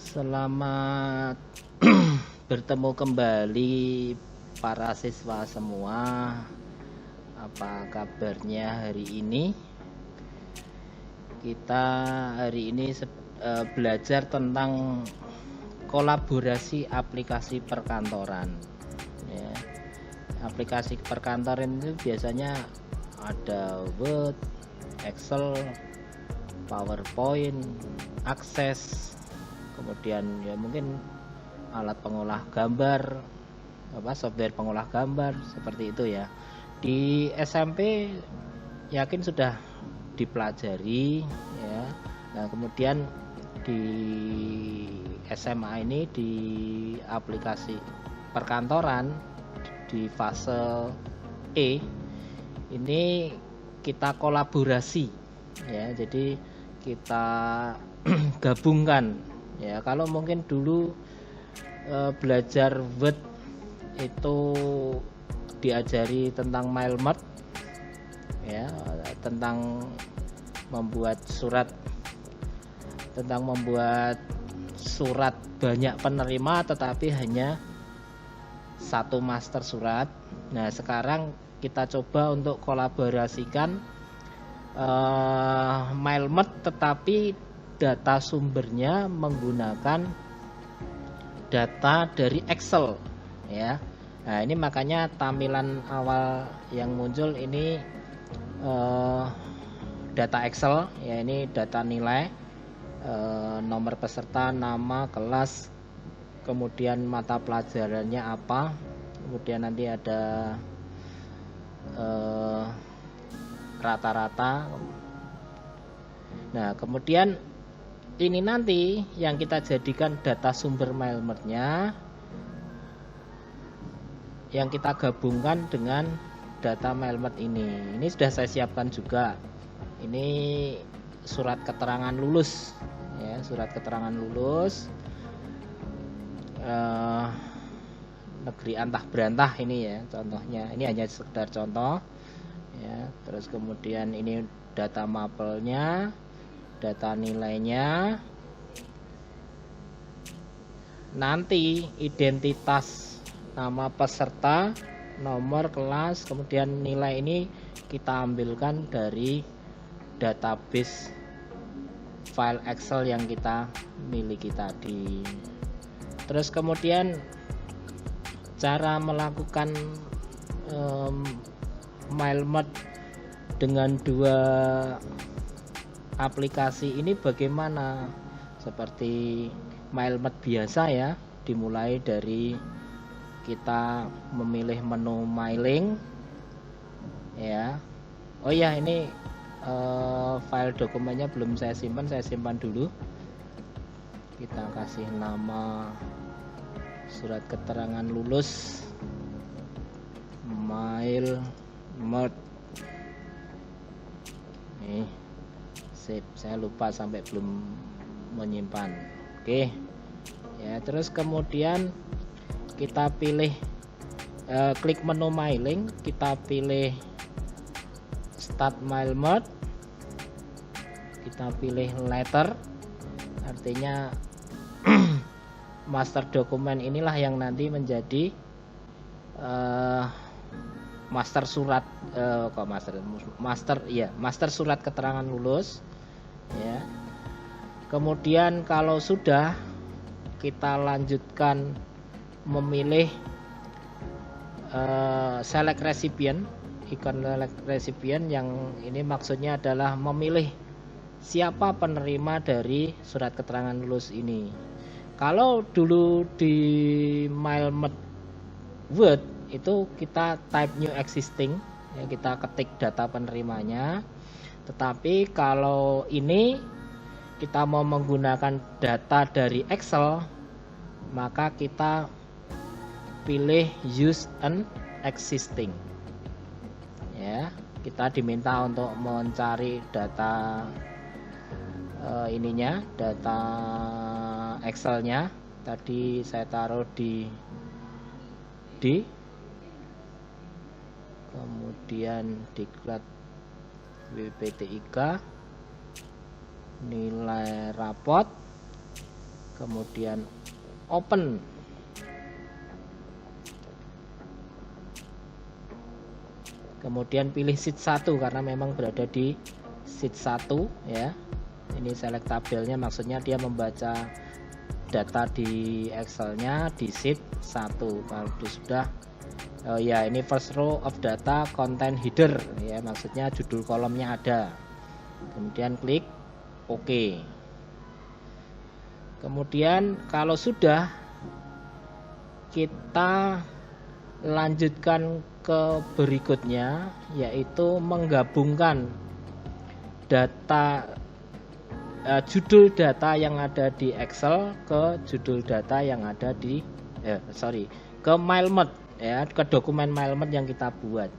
Selamat bertemu kembali para siswa semua. Apa kabarnya hari ini? Kita hari ini belajar tentang kolaborasi aplikasi perkantoran. Ya. Aplikasi perkantoran itu biasanya ada Word, Excel, PowerPoint, Access, kemudian ya mungkin alat pengolah gambar, software pengolah gambar seperti itu ya. Di SMP yakin sudah dipelajari ya. Nah, kemudian di SMA ini di aplikasi perkantoran di fase E ini kita kolaborasi ya. Jadi kita gabungkan ya. Kalau mungkin dulu belajar Word itu diajari tentang MailMart ya, tentang membuat surat banyak penerima tetapi hanya satu master surat. Nah, sekarang kita coba untuk kolaborasikan MailMart tetapi data sumbernya menggunakan data dari Excel ya. Nah, ini makanya tampilan awal yang muncul ini data Excel ya. Ini data nilai, nomor peserta, nama, kelas, kemudian mata pelajarannya apa, kemudian nanti ada rata-rata. Nah, kemudian ini nanti yang kita jadikan data sumber MailMart-nya, yang kita gabungkan dengan data MailMart ini. Ini sudah saya siapkan juga. Ini surat keterangan lulus ya, surat keterangan lulus negeri antah berantah ini ya contohnya. Ini hanya sekedar contoh ya. Terus kemudian ini data mapelnya, data nilainya, nanti identitas nama peserta, nomor kelas, kemudian nilai ini kita ambilkan dari database file Excel yang kita miliki tadi. Terus kemudian cara melakukan MailMart dengan dua aplikasi ini bagaimana? Seperti MailMart biasa ya, dimulai dari kita memilih menu mailing ya. Oh ya, ini file dokumennya belum saya simpan dulu. Kita kasih nama surat keterangan lulus MailMart. Nih, sip, saya lupa sampai belum menyimpan. Oke ya. Terus kemudian kita pilih klik menu mailing, kita pilih start MailMart, kita pilih letter, artinya master dokumen inilah yang nanti menjadi master surat master surat keterangan lulus ya. Kemudian kalau sudah, kita lanjutkan memilih select recipient, ikon select recipient yang ini maksudnya adalah memilih siapa penerima dari surat keterangan lulus ini. Kalau dulu di MailMart Word itu kita type new existing ya, kita ketik data penerimanya. Tetapi kalau ini kita mau menggunakan data dari Excel, maka kita pilih use an existing ya. Kita diminta untuk mencari data data Excelnya. Tadi saya taruh di kemudian diklat WPTIK, nilai rapot, kemudian open. Kemudian pilih sheet 1 karena memang berada di sheet 1 ya. Ini select tabelnya, maksudnya dia membaca data di Excelnya di sheet 1. Kalau sudah ya ini first row of data content header ya, maksudnya judul kolomnya ada. Kemudian klik OK. Kemudian kalau sudah, kita lanjutkan ke berikutnya, yaitu menggabungkan data judul data yang ada di Excel ke judul data yang ada di ke MailMod ya, ke dokumen MailMod yang kita buat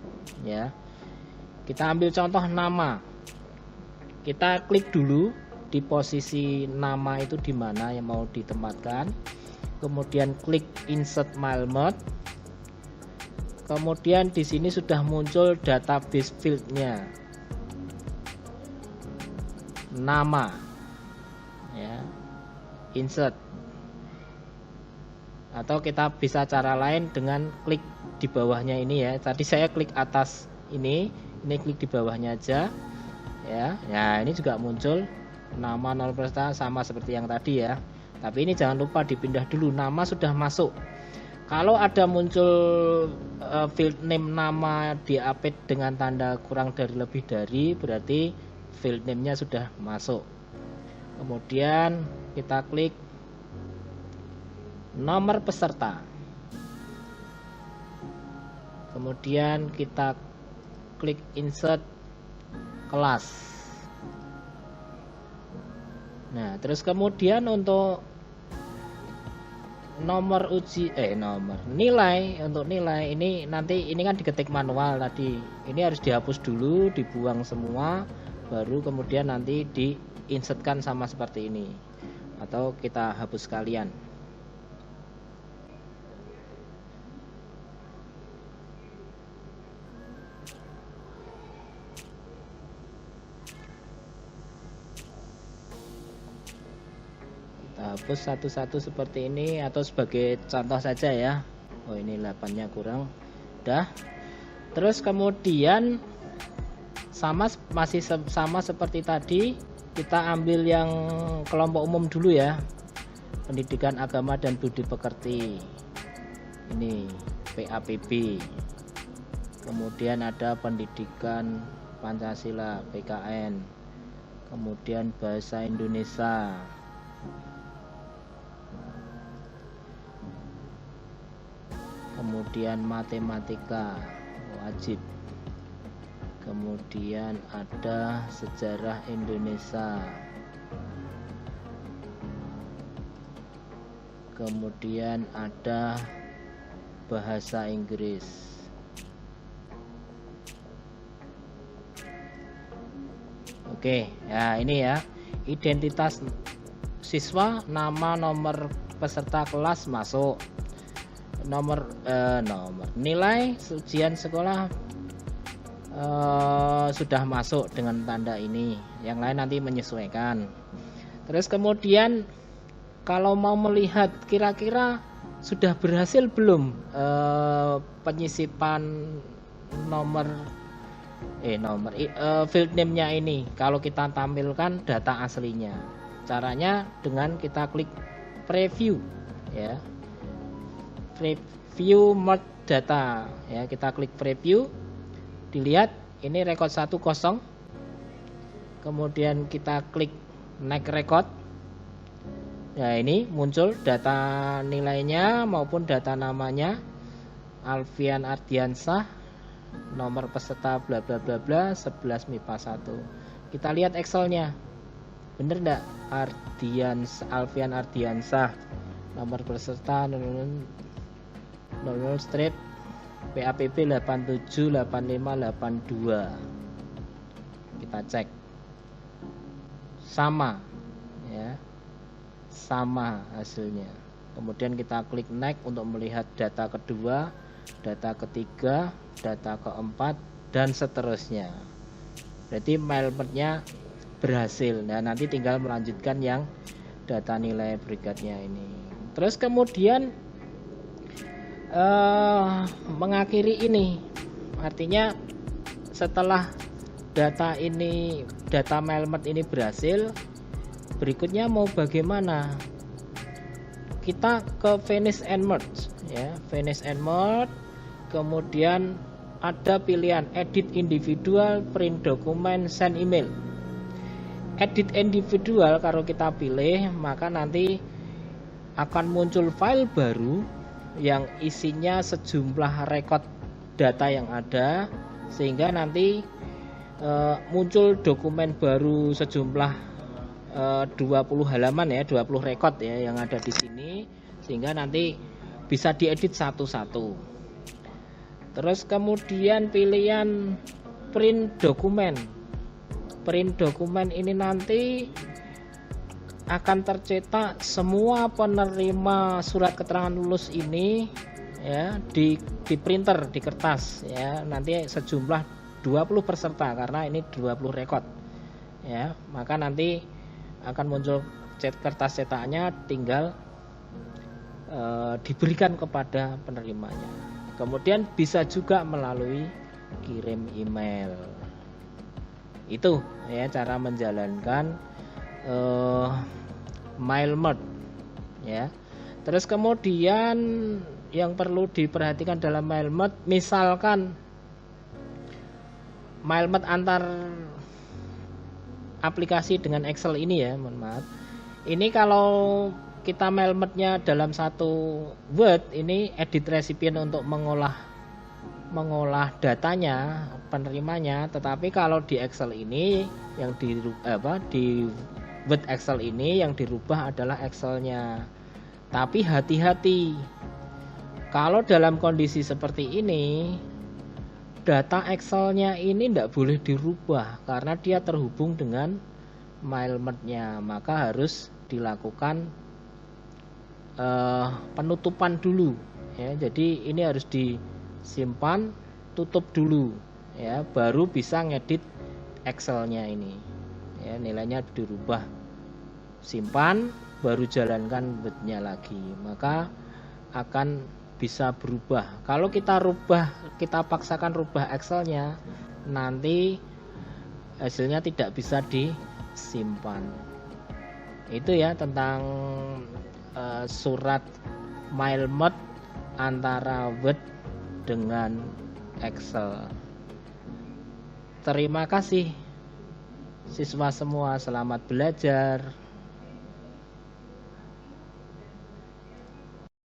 ya. Kita ambil contoh nama. Kita klik dulu di posisi nama itu di mana yang mau ditempatkan. Kemudian klik insert MailMod. Kemudian di sini sudah muncul database fieldnya, nama ya, insert. Atau kita bisa cara lain dengan klik di bawahnya ini ya. Tadi saya klik atas ini klik di bawahnya aja ya. Ya ini juga muncul nama 0% sama seperti yang tadi ya. Tapi ini jangan lupa dipindah dulu, nama sudah masuk. Kalau ada muncul field name nama diapit dengan tanda kurang dari lebih dari, berarti field name-nya sudah masuk. Kemudian kita klik nomor peserta. Kemudian kita klik insert kelas. Nah, terus kemudian untuk nilai, untuk nilai ini nanti ini kan diketik manual tadi. Ini harus dihapus dulu, dibuang semua, baru kemudian nanti diinsertkan sama seperti ini. Atau kita hapus sekalian. Hapus satu-satu seperti ini atau sebagai contoh saja ya. Oh ini 8-nya kurang. Udah. Terus kemudian masih sama seperti tadi, kita ambil yang kelompok umum dulu ya. Pendidikan agama dan budi pekerti. Ini PAPB. Kemudian ada pendidikan Pancasila PKN. Kemudian bahasa Indonesia. Kemudian matematika wajib. Kemudian ada sejarah Indonesia. Kemudian ada bahasa Inggris. Oke, ya ini ya. Identitas siswa, nama, nomor peserta kelas masuk. Nomor nilai ujian sekolah sudah masuk dengan tanda ini. Yang lain nanti menyesuaikan. Terus kemudian kalau mau melihat kira-kira sudah berhasil belum penyisipan field name-nya ini, kalau kita tampilkan data aslinya. Caranya dengan kita klik preview ya. Preview merge data ya, kita klik preview, dilihat ini record 1 kosong. Kemudian kita klik next record. Ya ini muncul data nilainya maupun data namanya, Alfian Ardiansah, nomor peserta bla bla bla bla 11 MIPA 1. Kita lihat Excelnya, bener enggak? Alfian Ardiansah, nomor peserta 00 strip PAPB 878582. Kita cek sama ya, sama hasilnya. Kemudian kita klik next untuk melihat data kedua, data ketiga, data keempat, dan seterusnya. Berarti MailMod-nya berhasil. Nah nanti tinggal melanjutkan yang data nilai berikutnya ini. Terus kemudian mengakhiri ini, artinya setelah data MailMert ini berhasil, berikutnya mau bagaimana? Kita ke Finish and Merge ya, Finish and Merge, kemudian ada pilihan edit individual, print dokumen, send email. Edit individual kalau kita pilih, maka nanti akan muncul file baru yang isinya sejumlah rekod data yang ada, sehingga nanti muncul dokumen baru sejumlah 20 halaman ya, 20 rekod ya yang ada di sini, sehingga nanti bisa diedit satu-satu. Terus kemudian pilihan print dokumen. Print dokumen ini nanti akan tercetak semua penerima surat keterangan lulus ini ya di printer, di kertas ya, nanti sejumlah 20 peserta karena ini 20 rekod ya, maka nanti akan muncul kertas cetaknya, tinggal diberikan kepada penerimanya. Kemudian bisa juga melalui kirim email. Itu ya cara menjalankan MailMert ya. Terus kemudian yang perlu diperhatikan dalam MailMert, misalkan MailMert antar aplikasi dengan Excel ini ya, mohon maaf. Ini kalau kita MailMert-nya dalam satu Word, ini edit recipient untuk mengolah datanya, penerimanya. Tetapi kalau di Excel ini yang di Word Excel ini yang dirubah adalah Excel-nya. Tapi hati-hati, kalau dalam kondisi seperti ini data Excel-nya ini tidak boleh dirubah karena dia terhubung dengan MailMert-nya, maka harus dilakukan penutupan dulu ya. Jadi ini harus disimpan, tutup dulu ya, baru bisa ngedit Excel-nya ini ya, nilainya dirubah, simpan, baru jalankan Word-nya lagi, maka akan bisa berubah. Kalau kita paksakan rubah Excel-nya, nanti hasilnya tidak bisa disimpan. Itu ya tentang surat MailMert antara Word dengan Excel. Terima kasih siswa semua, selamat belajar.